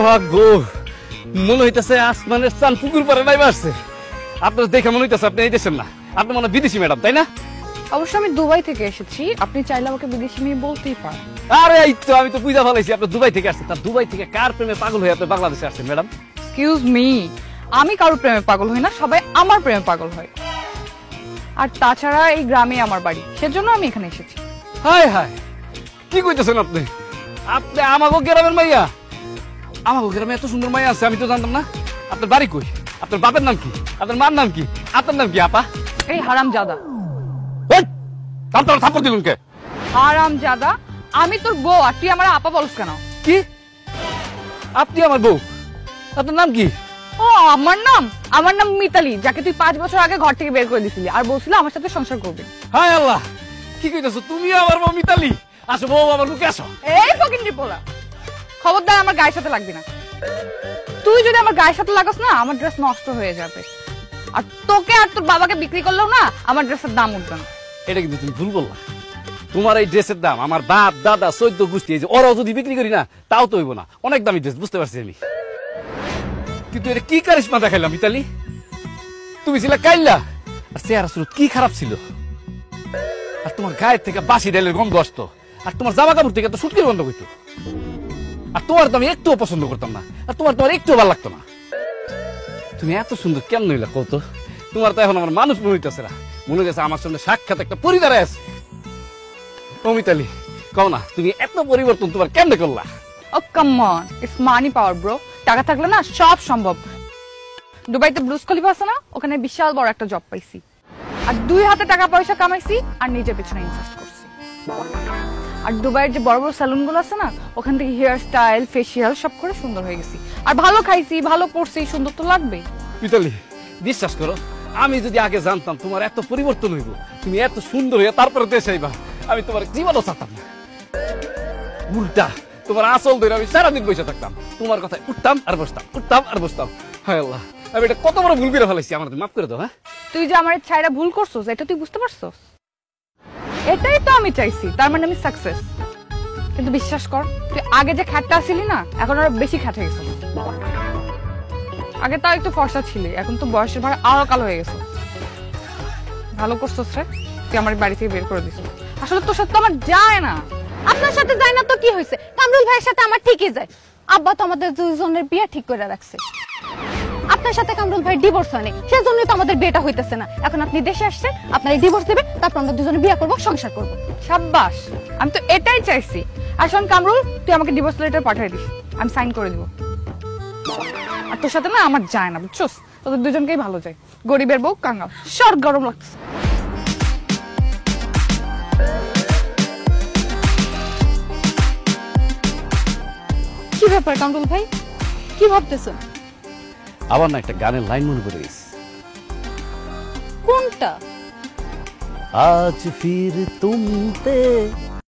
ভাগ্য, মনে হইতেছে আসমানের চান পুকুর পারে নাই আসছে। আপনার দেখে মনে হইতেছে আপনি এই দেশের না, আপনি মনে বিদেশি ম্যাডাম, তাই না? অবশ্য আমি দুবাই থেকে এসেছি, আপনি চাইলে আমাকে বিদেশি মেয়ে বলতেই পারেন। আরে এই তো আমি তো বুঝা ফেলাইছি আপনি দুবাই থেকে আসছেন। তার দুবাই থেকে কার প্রেমে পাগল হয়ে আপনি বাংলাদেশে আসছেন ম্যাডাম? এক্সকিউজ মি, আমি কারোর প্রেমে পাগল হই না, সবাই আমার প্রেমে পাগল হয়। আর তাছাড়া এই গ্রামে আমার বাড়ি, সেজন্য আমি এখানে এসেছি। হায় হায়, কি কইতেছেন আপনি? আপনি আমাগো গ্রামের মাইয়া? আমাগো গ্রামে এত সুন্দর মাইয়া আছে আমি তো জানতাম না। আপনার বাড়ি কই? আপনার বাপের নাম কি? আপনার মার নাম কি? আপনার নাম কি আপা? এই হারাম জাদা। থাপ্পড় দিলুন কে? হারাম জাদা, আমি তোর বউ আর তুই আমার আপা বলস কেন? কি? আপনি আমার বউ? আপনার নাম কি? ও আমার নাম মিতালি, যাকে তুই 5 বছর আগে ঘর থেকে বের করে দিছিলি আর বলছিল আমার সাথে সংসার করবি। হায় আল্লাহ, কি কইতাছো? তুমি আমার বউ মিতালি? আসো বউ, আমার বুকে আসো। এই ফকিন্নি পোলা, খবরদার আমার গায়ের সাথে লাগবি না। তুই যদি আমার গায়ের সাথে লাগাস না, আমার ড্রেস নষ্ট হয়ে যাবে। আর তোকে আর তোর বাবাকে বিক্রি করলেও না আমার ড্রেসের দাম উঠবে না। এটা কিন্তু তুমি ভুল বললা। তোমার এই ড্রেসের দাম আমার বাপ দাদা 14 গোষ্ঠী, এই যে ওরাও যদি বিক্রি করি না তাও তো হইব না। অনেক দামি ড্রেস, বুঝতে পারছি আমি। কিন্তু এটা কি কারিশমা দেখাইলাম মিতালি? তুমি ছিল কাইল্লা, আর চেহারা শুরু কি খারাপ ছিল। আর তোমার গায়ের থেকে বাসি ডালের গন্ধ আসতো, আর তোমার জামা কাপড় থেকে তো সুটকির গন্ধ করতো। আর তোমার তো আমি একটুও পছন্দ করতাম না, আর তোমার একটুও ভালো লাগতো না। তুমি এত সুন্দর কেমন হইলা কত? তোমার তো এখন আমার মানুষ মনে হইতেছে না, মনে হইতেছে আমার সঙ্গে সাক্ষাৎ একটা পরিবারে আছে। ও মিতালি, কও না তুমি এত পরিবর্তন তোমার কেমনে করলা? Oh come on, it's money power bro. টাকা থাকলে না সব সম্ভব। দুবাইতে ব্রুজ খলিফা আছে না, ওখানে বিশাল বড় একটা জব পাইছি, আর 2 হাতে টাকা পয়সা কামাইছি আর নিজের পেছনে ইনভেস্ট করছি। আর দুবাইয়ের যে বড় বড় সেলুন গুলো আছে না, ওখান থেকে হেয়ার স্টাইল ফেসিয়াল সব করে সুন্দর হয়ে গেছি। আর ভালো খাইছি, ভালো পড়ছি, সুন্দর তো লাগবেই। মিতালি বিশ্বাস করো, আমি যদি আগে জানতাম তোমার এত পরিবর্তন হইব, তুমি এত সুন্দর হইয়া তারপরে দেশে আইবা, আমি তোমার জীবনও চাতাম না। উল্টা তোমার আসল ধরে আমি সারাদিন বসে থাকতাম, তোমার কথায় উঠতাম আর বসতাম, উঠতাম আর বসতাম। হায় আল্লাহ, আমি এটা কত বড় ভুল করে ফেলাইছি, আমার মাফ করে দাও। হ্যাঁ, তুই যে আমার ছাইরা ভুল করছস, এটা তুই বুঝতে পারছস? এটাই তো আমি চাইছি, তার মানে আমি সাকসেস। কিন্তু বিশ্বাস কর, তুই আগে যে খ্যাটটা ছিলি না, এখন আরো বেশি খ্যাট হয়ে গেছিস। আগে তাও একটু ফর্সা ছিলি, এখন তো বয়সের ভার আরো কালো হয়ে গেছে। ভালো করছস রে, তুই আমার বাড়ি থেকে বের করে দিছিস। আসলে তোর সাথে তো আমার যায় না। আপনার সাথে যায় না তো কি হয়েছে? কামরুল ভাইয়ের সাথে আমার ঠিকই যায়। আব্বা তো আমাদের দুইজনের বিয়ে ঠিক করে রাখছে। আপনার সাথে কামরুল ভাই ডিভোর্স হয়নি, সেজন্যই তো আমাদের বিয়েটা হইতেছে না। এখন আপনি দেশে আসছেন, আপনার ডিভোর্স দেবে, তারপর আমরা দুজনে বিয়ে করবো, সংসার করবো। সাব্বাস, আমি তো এটাই চাইছি। আর শোন কামরুল, তুই আমাকে ডিভোর্স লেটার পাঠিয়ে দিস, আমি সাইন করে দিব। আর তোর সাথে না আমার যায় না, বুঝছস? তোদের দুজনকেই ভালো যায়। গরিবের বউ কাঙ্গাল, সর গরম লাগছে। কি ব্যাপার কামরুল ভাই, কি ভাবতেছেন? আবার না একটা গানের লাইন মনে পড়ে গেছে। কোনটা? आज फिर तुम पे